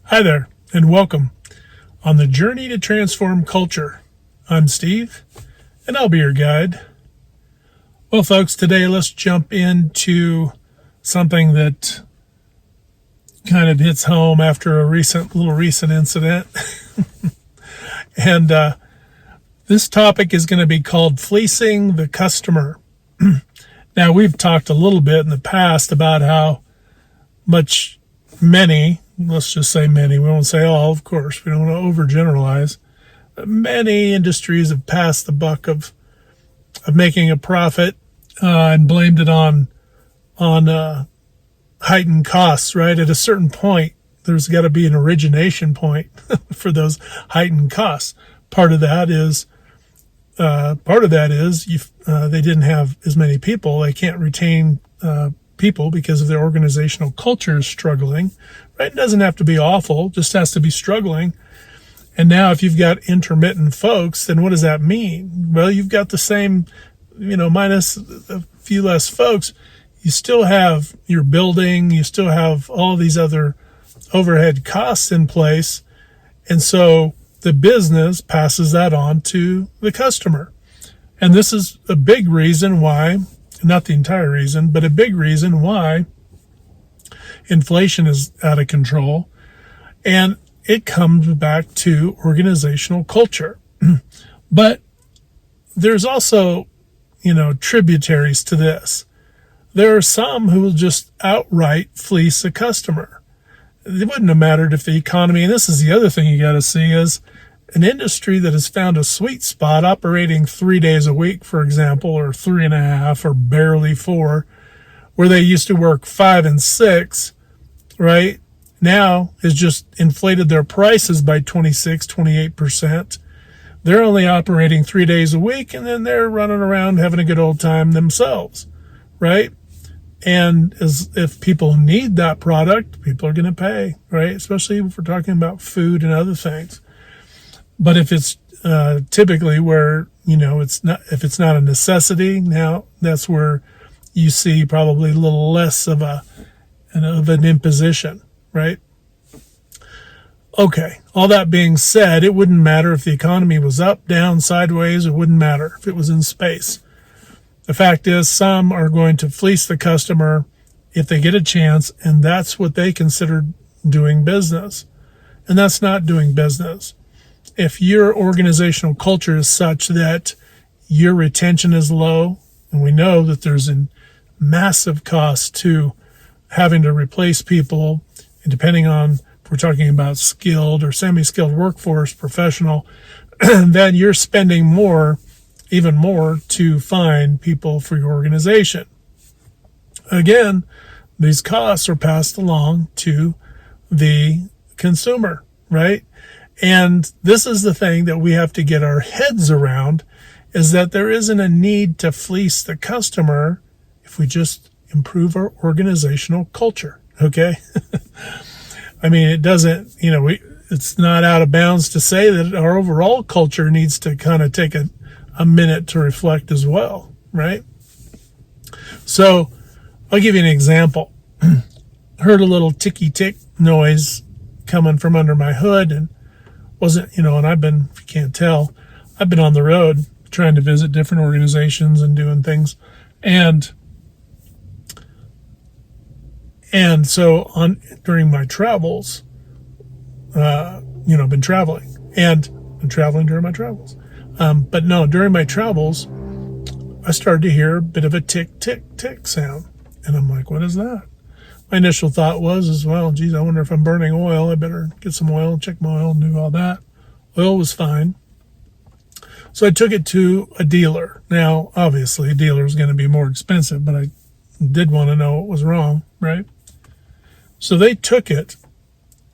Hi there, and welcome on the journey to transform culture. I'm Steve, and I'll be your guide. Well, folks, today let's jump into something that kind of hits home after a recent incident. And this topic is going to be called Fleecing the Customer. Now, we've talked a little bit in the past about how much let's just say many, we won't say all, of course, we don't want to overgeneralize, but many industries have passed the buck of making a profit and blamed it on heightened costs, right? At a certain point, there's got to be an origination point for those heightened costs. Part of that is they didn't have as many people. They can't retain people because of their organizational culture is struggling, right? It doesn't have to be awful, just has to be struggling. And now if you've got intermittent folks, then what does that mean? Well, you've got the same, minus a few less folks, you still have your building, you still have all these other overhead costs in place. And so the business passes that on to the customer. And this is a big reason why, not the entire reason, but a big reason why inflation is out of control. And it comes back to organizational culture. But there's also, tributaries to this. There are some who will just outright fleece a customer. It wouldn't have mattered if the economy, and this is the other thing you got to see, is an industry that has found a sweet spot operating 3 days a week, for example, or 3.5, or barely 4, where they used to work 5 and 6, right? Now has just inflated their prices by 28%. They're only operating 3 days a week, and then they're running around having a good old time themselves, right? And as if people need that product, people are going to pay, right? Especially if we're talking about food and other things. But if it's typically where, if it's not a necessity, now that's where you see probably a little less of an imposition, right? Okay, all that being said, it wouldn't matter if the economy was up, down, sideways. It wouldn't matter if it was in space. The fact is, some are going to fleece the customer if they get a chance, and that's what they consider doing business. And that's not doing business. If your organizational culture is such that your retention is low, and we know that there's a massive cost to having to replace people, and depending on if we're talking about skilled or semi-skilled workforce, professional, then you're spending even more to find people for your organization. Again, these costs are passed along to the consumer, right? And this is the thing that we have to get our heads around, is that there isn't a need to fleece the customer if we just improve our organizational culture, okay? I mean, it doesn't, it's not out of bounds to say that our overall culture needs to kind of take a minute to reflect as well, right? So I'll give you an example. Heard a little ticky-tick noise coming from under my hood, and wasn't, and I've been, if you can't tell, I've been on the road trying to visit different organizations and doing things. And so during my travels, I've been traveling during my travels. But no, during my travels, I started to hear a bit of a tick, tick, tick sound. And I'm like, what is that? My initial thought was, well, geez, I wonder if I'm burning oil. I better get some oil, check my oil, and do all that. Oil was fine. So I took it to a dealer. Now, obviously, a dealer is going to be more expensive, but I did want to know what was wrong, right? So they took it,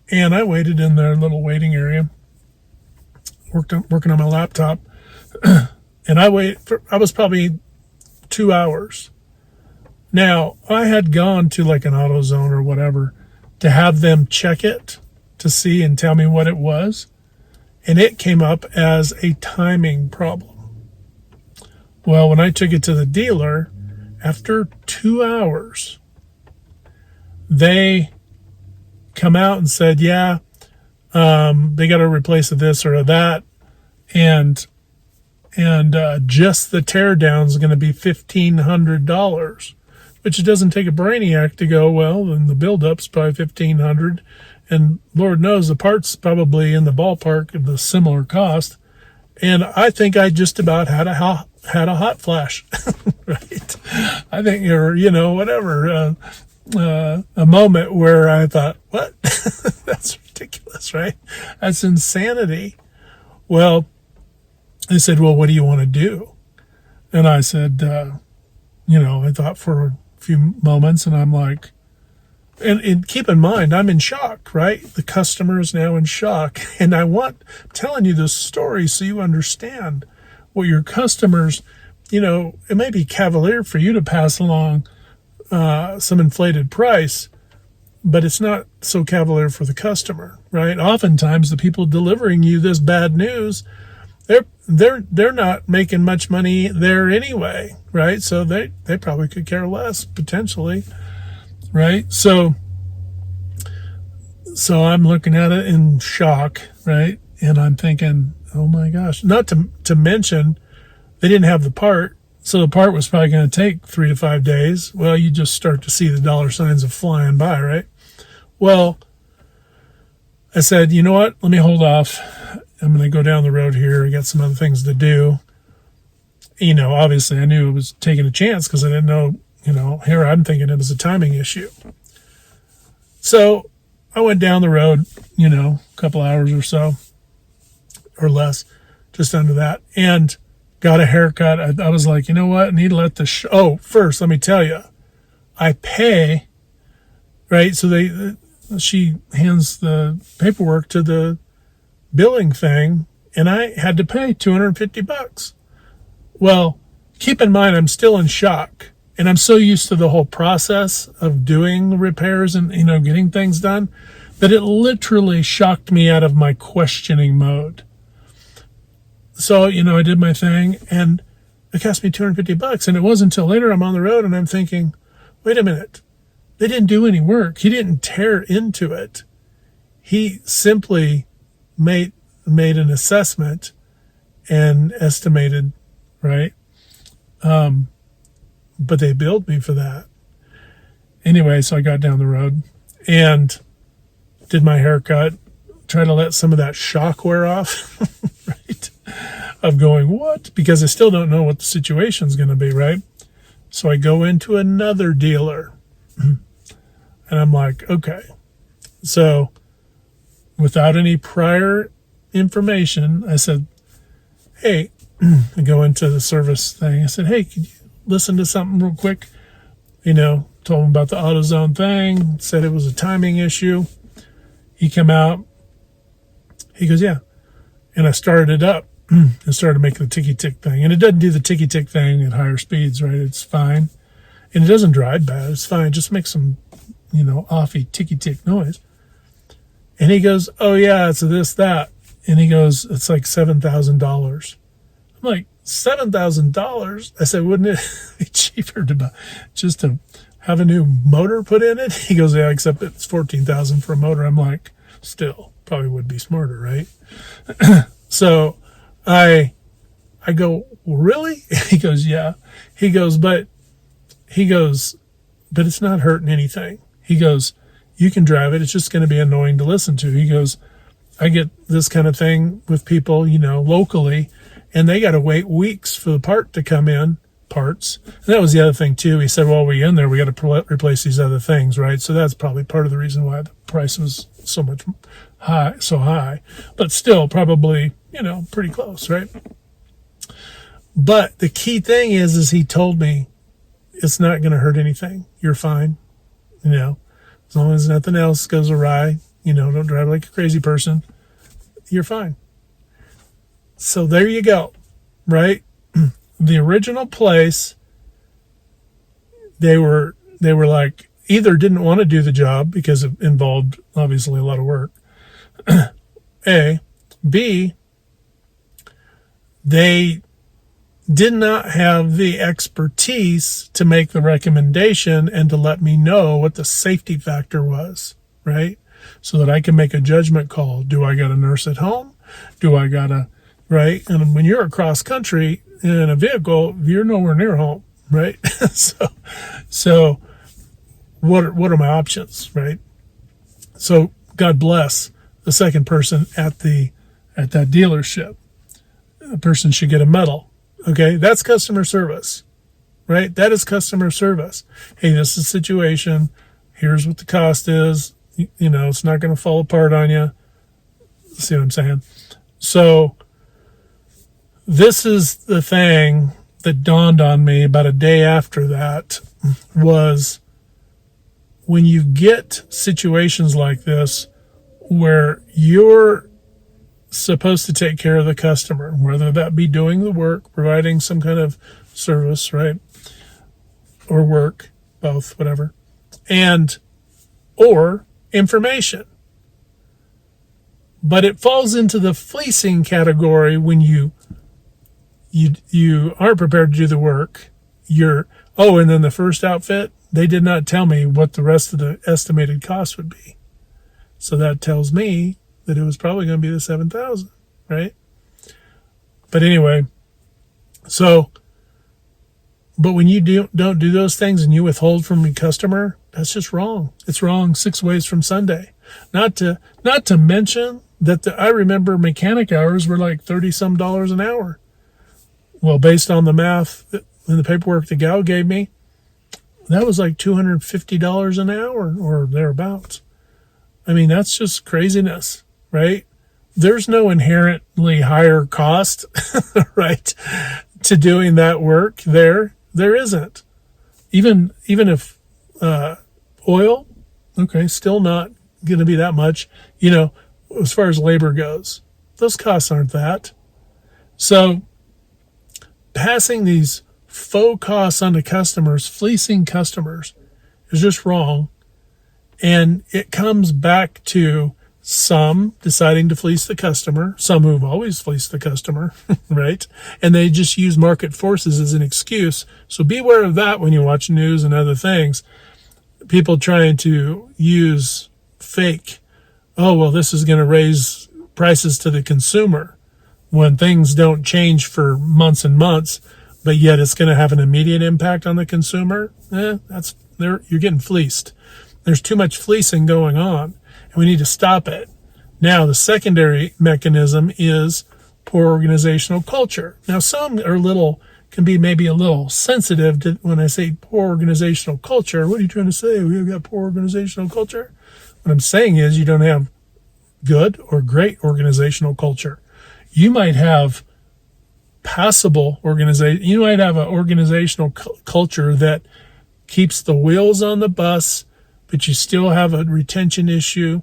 and I waited in their little waiting area, working on my laptop, and I was probably 2 hours. Now, I had gone to like an AutoZone or whatever to have them check it to see and tell me what it was. And it came up as a timing problem. Well, when I took it to the dealer, after 2 hours, they come out and said, yeah, They got to replace this or that, and just the tear down is going to be $1,500, which it doesn't take a brainiac to go, well, then the build-up's probably $1,500, and Lord knows the part's probably in the ballpark of the similar cost. And I think I just about had a hot flash, right? I think, or whatever, a moment where I thought, what? That's ridiculous, right? That's insanity. Well, they said, well, what do you want to do? And I said, I thought for a few moments, and I'm like, and keep in mind, I'm in shock, right? The customer is now in shock. And I'm telling you this story so you understand what your customers, it may be cavalier for you to pass along some inflated price, but it's not so cavalier for the customer, right? Oftentimes the people delivering you this bad news, they're not making much money there anyway, right? So they probably could care less potentially, right? So I'm looking at it in shock, right? And I'm thinking, oh my gosh, not to mention they didn't have the part. So the part was probably going to take 3 to 5 days. Well, you just start to see the dollar signs of flying by, right? Well, I said, you know what? Let me hold off. I'm going to go down the road here. I got some other things to do. Obviously I knew it was taking a chance because I didn't know, here I'm thinking it was a timing issue. So I went down the road, a couple hours or so or less, just under that, and got a haircut. I was like, you know what? I need to let the first, let me tell you, I pay, right? So she hands the paperwork to the billing thing, and I had to pay $250. Well, keep in mind, I'm still in shock, and I'm so used to the whole process of doing repairs and, getting things done, that it literally shocked me out of my questioning mode. So, I did my thing, and it cost me $250. And it wasn't until later I'm on the road and I'm thinking, wait a minute, they didn't do any work. He didn't tear into it. He simply made an assessment and estimated, right? But they billed me for that. Anyway, so I got down the road and did my haircut, try to let some of that shock wear off, right? Of going, what? Because I still don't know what the situation's going to be, right? So I go into another dealer and I'm like, okay. So without any prior information, I said, hey, I go into the service thing. I said, hey, could you listen to something real quick? Told him about the AutoZone thing, said it was a timing issue. He came out. He goes, yeah. And I started it up and started making the ticky-tick thing. And it doesn't do the ticky-tick thing at higher speeds, right? It's fine. And it doesn't drive bad. It's fine. It just makes some, offy ticky-tick noise. And he goes, oh, yeah, it's this, that. And he goes, it's like $7,000. I'm like, $7,000? I said, wouldn't it be cheaper just to have a new motor put in it? He goes, yeah, except it's $14,000 for a motor. I'm like, still, probably would be smarter, right? So I go, really? He goes, yeah. He goes, but it's not hurting anything. He goes, you can drive it. It's just going to be annoying to listen to. He goes, I get this kind of thing with people, locally, and they got to wait weeks for the part to come in, parts. And that was the other thing too. He said, well, we're in there, we got to replace these other things, right? So that's probably part of the reason why the price was so high, but still probably, pretty close, right? But the key thing is he told me it's not going to hurt anything. You're fine. As long as nothing else goes awry, don't drive like a crazy person. You're fine. So there you go, right? The original place, they were like, either didn't want to do the job because it involved obviously a lot of work. A. B. They did not have the expertise to make the recommendation and to let me know what the safety factor was, right? so that I can make a judgment call. Do I got a nurse at home? Do I got a, right? And when you're across country in a vehicle, you're nowhere near home, right? so what are my options, right? So God bless the second person at that dealership. The person should get a medal. Okay, that's customer service, right? That is customer service. Hey, this is the situation. Here's what the cost is. It's not going to fall apart on you. See what I'm saying? So this is the thing that dawned on me about a day after that was when you get situations like this where you're supposed to take care of the customer, whether that be doing the work, providing some kind of service, right? Or work, both, whatever, or information. But it falls into the fleecing category when you aren't prepared to do the work. And then the first outfit, they did not tell me what the rest of the estimated cost would be. So that tells me that it was probably going to be the $7,000, right? But anyway, but when you don't do those things and you withhold from the customer, that's just wrong. It's wrong 6 ways from Sunday. Not to mention that I remember mechanic hours were like $30-some an hour. Well, based on the math and the paperwork the gal gave me, that was like $250 an hour or thereabouts. I mean, that's just craziness, right? There's no inherently higher cost, right, to doing that work there. There isn't. Even if oil, okay, still not going to be that much, as far as labor goes. Those costs aren't that. So passing these faux costs onto customers, fleecing customers, is just wrong. And it comes back to some deciding to fleece the customer, some who've always fleeced the customer, right? And they just use market forces as an excuse. So beware of that when you watch news and other things. People trying to use fake, this is going to raise prices to the consumer when things don't change for months and months, but yet it's going to have an immediate impact on the consumer. You're getting fleeced. There's too much fleecing going on, and we need to stop it. Now, the secondary mechanism is poor organizational culture. Now, some can be maybe a little sensitive to when I say poor organizational culture. What are you trying to say? We've got poor organizational culture? What I'm saying is you don't have good or great organizational culture. You might have passable organization. You might have an organizational culture that keeps the wheels on the bus, but you still have a retention issue,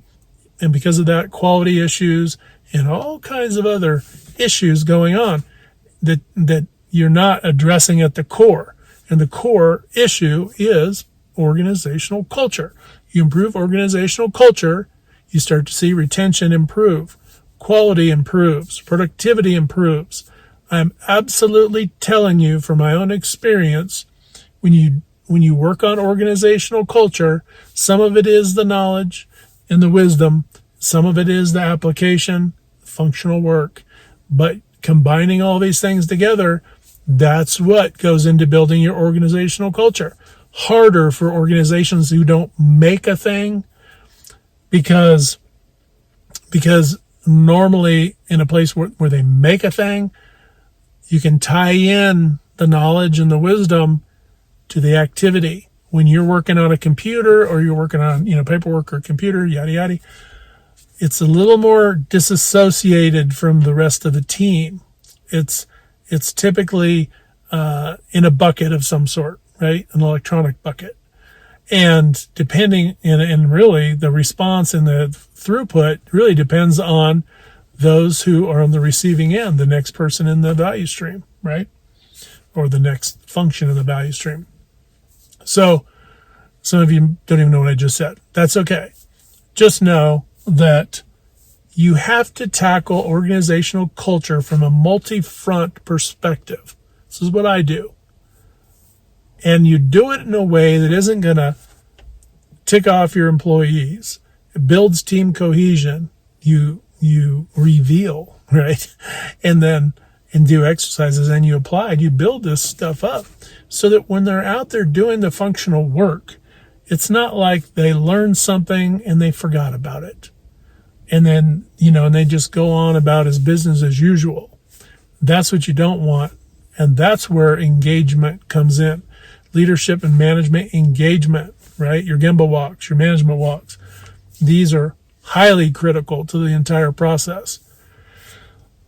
and because of that, quality issues and all kinds of other issues going on that you're not addressing at the core. And the core issue is organizational culture. You improve organizational culture, you start to see retention improve, quality improves, productivity improves. I'm absolutely telling you from my own experience, when you work on organizational culture, some of it is the knowledge and the wisdom, some of it is the application, functional work, but combining all these things together, that's what goes into building your organizational culture. Harder for organizations who don't make a thing because normally in a place where they make a thing, you can tie in the knowledge and the wisdom to the activity. When you're working on a computer or you're working on, paperwork or computer, yada, yada, it's a little more disassociated from the rest of the team. It's typically in a bucket of some sort, right? An electronic bucket. And and really the response and the throughput really depends on those who are on the receiving end, the next person in the value stream, right? Or the next function in the value stream. So some of you don't even know what I just said. That's okay. Just know that you have to tackle organizational culture from a multi-front perspective. This is what I do. And you do it in a way that isn't going to tick off your employees. It builds team cohesion. You reveal, right? And do exercises, and you apply it. You build this stuff up so that when they're out there doing the functional work, it's not like they learned something and they forgot about it. And then, and they just go on about as business as usual. That's what you don't want. And that's where engagement comes in. Leadership and management engagement, right? Your Gemba walks, your management walks. These are highly critical to the entire process.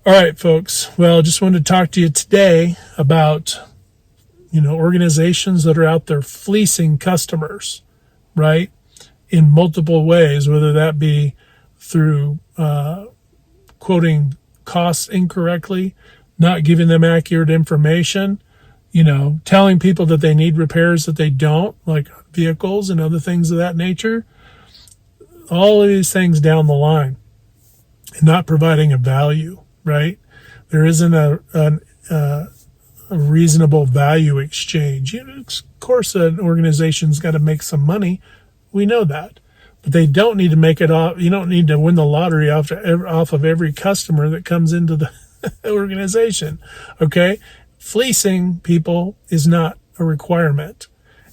All right, folks. Well, just wanted to talk to you today about, organizations that are out there fleecing customers, right? In multiple ways, whether that be through quoting costs incorrectly, not giving them accurate information, telling people that they need repairs that they don't, like vehicles and other things of that nature. All of these things down the line, and not providing a value, right? There isn't a reasonable value exchange. Of course, an organization's got to make some money. We know that. But they don't need to make it off. You don't need to win the lottery off of every customer that comes into the organization. Okay? Fleecing people is not a requirement.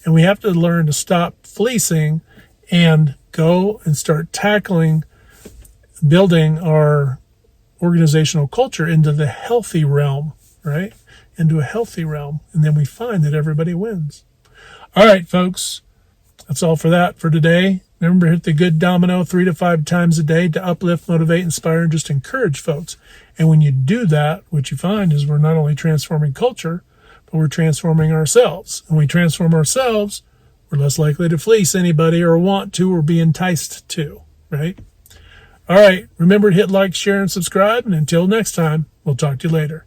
And we have to learn to stop fleecing and go and start tackling building our organizational culture into the healthy realm, right? Into a healthy realm. And then we find that everybody wins. All right, folks. That's all for that for today. Remember, hit the good domino 3 to 5 times a day to uplift, motivate, inspire, and just encourage folks. And when you do that, what you find is we're not only transforming culture, but we're transforming ourselves. And when we transform ourselves, we're less likely to fleece anybody or want to or be enticed to, right? All right. Remember to hit like, share, and subscribe. And until next time, we'll talk to you later.